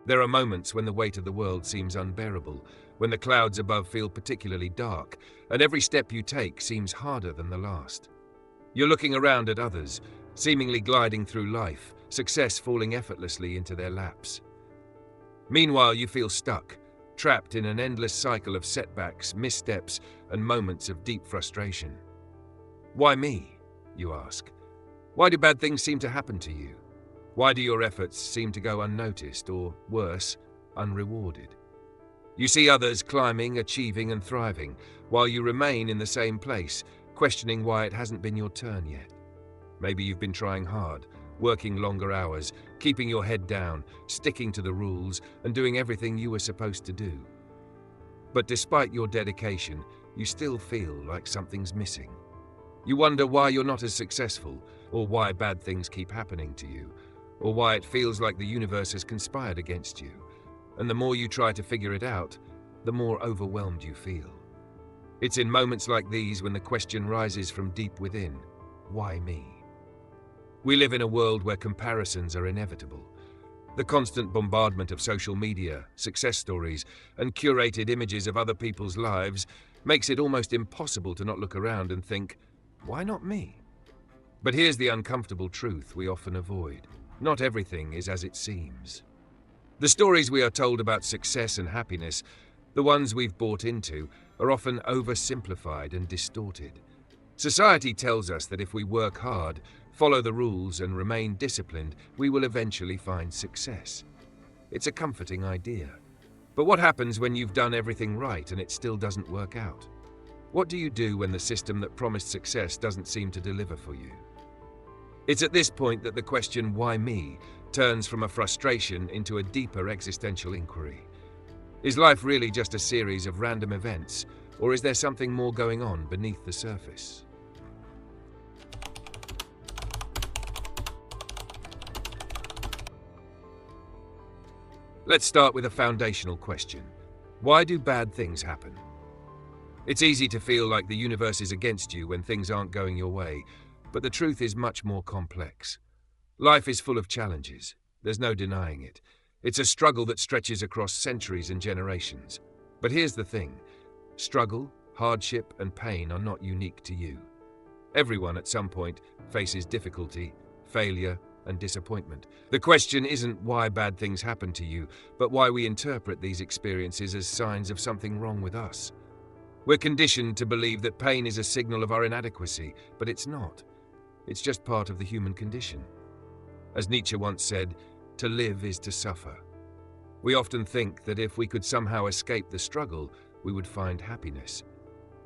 There are moments when the weight of the world seems unbearable, when the clouds above feel particularly dark, and every step you take seems harder than the last. You're looking around at others, seemingly gliding through life, success falling effortlessly into their laps. Meanwhile, you feel stuck, trapped in an endless cycle of setbacks, missteps, and moments of deep frustration. Why me? You ask. Why do bad things seem to happen to you? Why do your efforts seem to go unnoticed, or worse, unrewarded? You see others climbing, achieving, and thriving, while you remain in the same place, questioning why it hasn't been your turn yet. Maybe you've been trying hard, working longer hours, keeping your head down, sticking to the rules, and doing everything you were supposed to do. But despite your dedication, you still feel like something's missing. You wonder why you're not as successful, or why bad things keep happening to you, or why it feels like the universe has conspired against you. And the more you try to figure it out, the more overwhelmed you feel. It's in moments like these when the question rises from deep within, why me? We live in a world where comparisons are inevitable. The constant bombardment of social media, success stories, and curated images of other people's lives makes it almost impossible to not look around and think, why not me? But here's the uncomfortable truth we often avoid. Not everything is as it seems. The stories we are told about success and happiness, the ones we've bought into, are often oversimplified and distorted. Society tells us that if we work hard, follow the rules, and remain disciplined, we will eventually find success. It's a comforting idea. But what happens when you've done everything right and it still doesn't work out? What do you do when the system that promised success doesn't seem to deliver for you? It's at this point that the question, why me, turns from a frustration into a deeper existential inquiry. Is life really just a series of random events, or is there something more going on beneath the surface? Let's start with a foundational question. Why do bad things happen? It's easy to feel like the universe is against you when things aren't going your way, but the truth is much more complex. Life is full of challenges. There's no denying it. It's a struggle that stretches across centuries and generations. But here's the thing. Struggle, hardship, and pain are not unique to you. Everyone at some point faces difficulty, failure, and disappointment. The question isn't why bad things happen to you, but why we interpret these experiences as signs of something wrong with us. We're conditioned to believe that pain is a signal of our inadequacy, but it's not. It's just part of the human condition. As Nietzsche once said, to live is to suffer. We often think that if we could somehow escape the struggle, we would find happiness.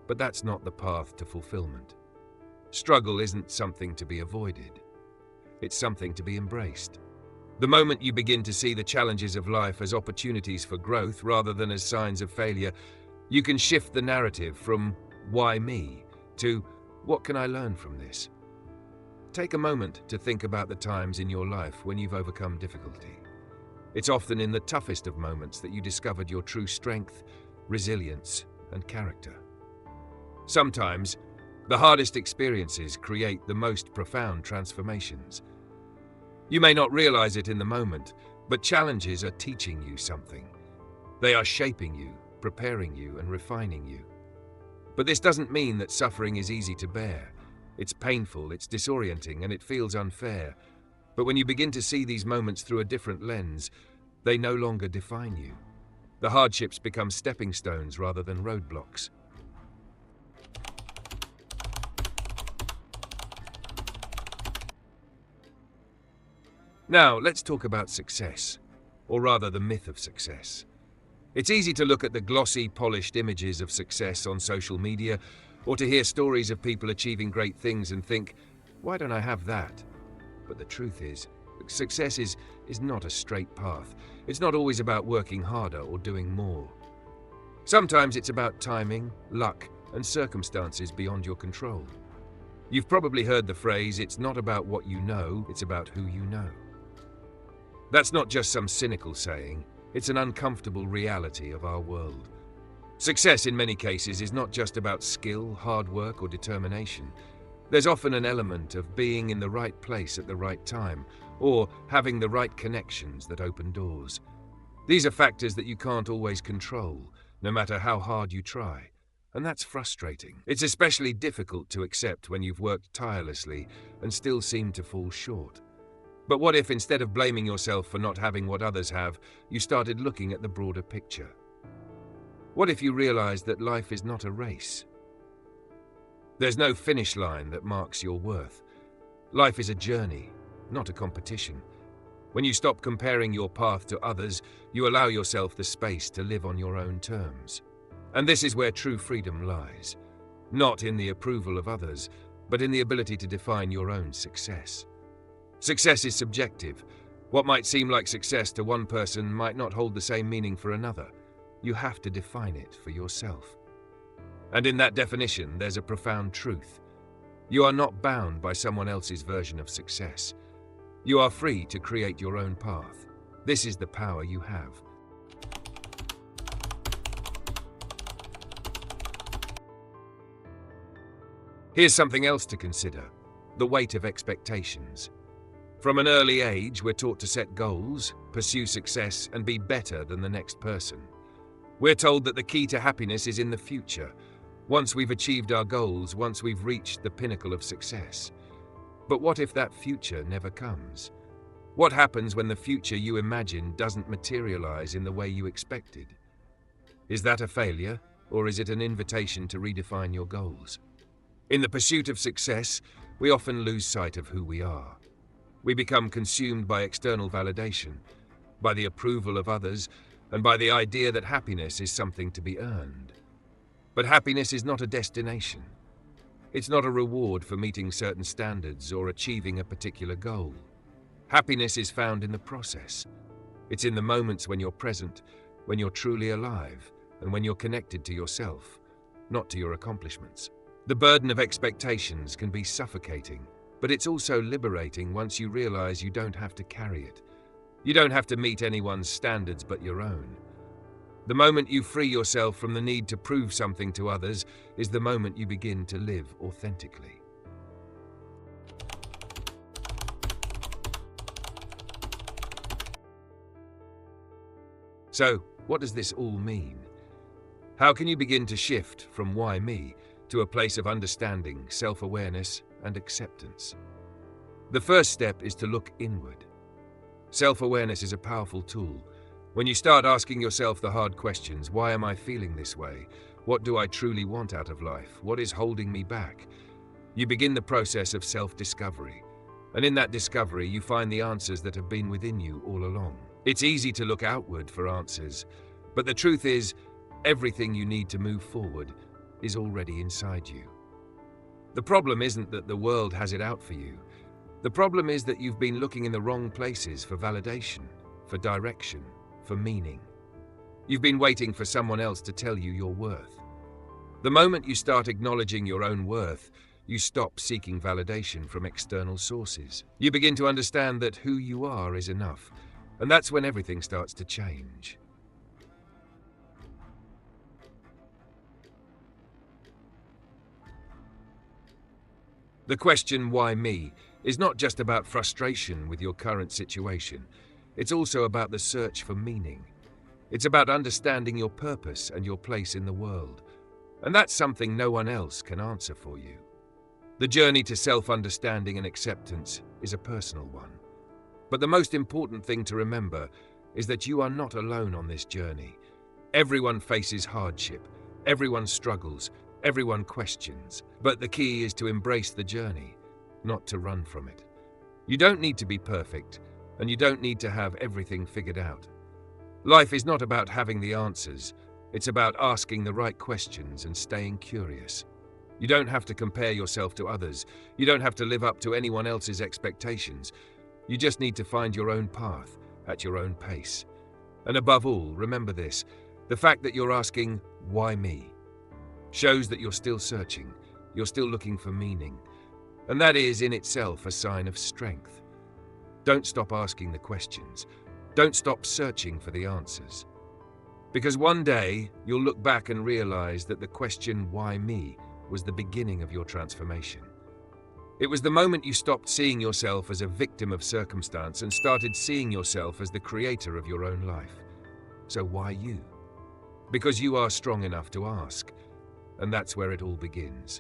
But that's not the path to fulfillment. Struggle isn't something to be avoided. It's something to be embraced. The moment you begin to see the challenges of life as opportunities for growth rather than as signs of failure, you can shift the narrative from why me to what can I learn from this? Take a moment to think about the times in your life when you've overcome difficulty. It's often in the toughest of moments that you discovered your true strength, resilience, and character. Sometimes, the hardest experiences create the most profound transformations. You may not realize it in the moment, but challenges are teaching you something. They are shaping you, preparing you, and refining you. But this doesn't mean that suffering is easy to bear. It's painful, it's disorienting, and it feels unfair. But when you begin to see these moments through a different lens, they no longer define you. The hardships become stepping stones rather than roadblocks. Now, let's talk about success, or rather the myth of success. It's easy to look at the glossy, polished images of success on social media, or to hear stories of people achieving great things and think, why don't I have that? But the truth is, success is not a straight path. It's not always about working harder or doing more. Sometimes it's about timing, luck, and circumstances beyond your control. You've probably heard the phrase, it's not about what you know, it's about who you know. That's not just some cynical saying, it's an uncomfortable reality of our world. Success in many cases is not just about skill, hard work, or determination. There's often an element of being in the right place at the right time, or having the right connections that open doors. These are factors that you can't always control, no matter how hard you try. And that's frustrating. It's especially difficult to accept when you've worked tirelessly and still seem to fall short. But what if, instead of blaming yourself for not having what others have, you started looking at the broader picture? What if you realized that life is not a race? There's no finish line that marks your worth. Life is a journey, not a competition. When you stop comparing your path to others, you allow yourself the space to live on your own terms. And this is where true freedom lies. Not in the approval of others, but in the ability to define your own success. Success is subjective. What might seem like success to one person might not hold the same meaning for another. You have to define it for yourself. And in that definition, there's a profound truth. You are not bound by someone else's version of success. You are free to create your own path. This is the power you have. Here's something else to consider: the weight of expectations. From an early age, we're taught to set goals, pursue success, and be better than the next person. We're told that the key to happiness is in the future, once we've achieved our goals, once we've reached the pinnacle of success. But what if that future never comes? What happens when the future you imagine doesn't materialize in the way you expected? Is that a failure, or is it an invitation to redefine your goals? In the pursuit of success, we often lose sight of who we are. We become consumed by external validation, by the approval of others, and by the idea that happiness is something to be earned. But happiness is not a destination. It's not a reward for meeting certain standards or achieving a particular goal. Happiness is found in the process. It's in the moments when you're present, when you're truly alive, and when you're connected to yourself, not to your accomplishments. The burden of expectations can be suffocating, but it's also liberating once you realize you don't have to carry it. You don't have to meet anyone's standards but your own. The moment you free yourself from the need to prove something to others is the moment you begin to live authentically. So, what does this all mean? How can you begin to shift from why me to a place of understanding, self-awareness, and acceptance? The first step is to look inward. Self-awareness is a powerful tool. When you start asking yourself the hard questions, why am I feeling this way? What do I truly want out of life? What is holding me back? You begin the process of self-discovery. And in that discovery, you find the answers that have been within you all along. It's easy to look outward for answers, but the truth is, everything you need to move forward is already inside you. The problem isn't that the world has it out for you. The problem is that you've been looking in the wrong places for validation, for direction, for meaning. You've been waiting for someone else to tell you your worth. The moment you start acknowledging your own worth, you stop seeking validation from external sources. You begin to understand that who you are is enough, and that's when everything starts to change. The question, why me, is not just about frustration with your current situation. It's also about the search for meaning. It's about understanding your purpose and your place in the world. And that's something no one else can answer for you. The journey to self-understanding and acceptance is a personal one. But the most important thing to remember is that you are not alone on this journey. Everyone faces hardship, everyone struggles, everyone questions. But the key is to embrace the journey, not to run from it. You don't need to be perfect, and you don't need to have everything figured out. Life is not about having the answers. It's about asking the right questions and staying curious. You don't have to compare yourself to others. You don't have to live up to anyone else's expectations. You just need to find your own path at your own pace. And above all, remember this: the fact that you're asking, why me, shows that you're still searching, you're still looking for meaning. And that is in itself a sign of strength. Don't stop asking the questions. Don't stop searching for the answers. Because one day, you'll look back and realize that the question, why me, was the beginning of your transformation. It was the moment you stopped seeing yourself as a victim of circumstance and started seeing yourself as the creator of your own life. So why you? Because you are strong enough to ask, and that's where it all begins.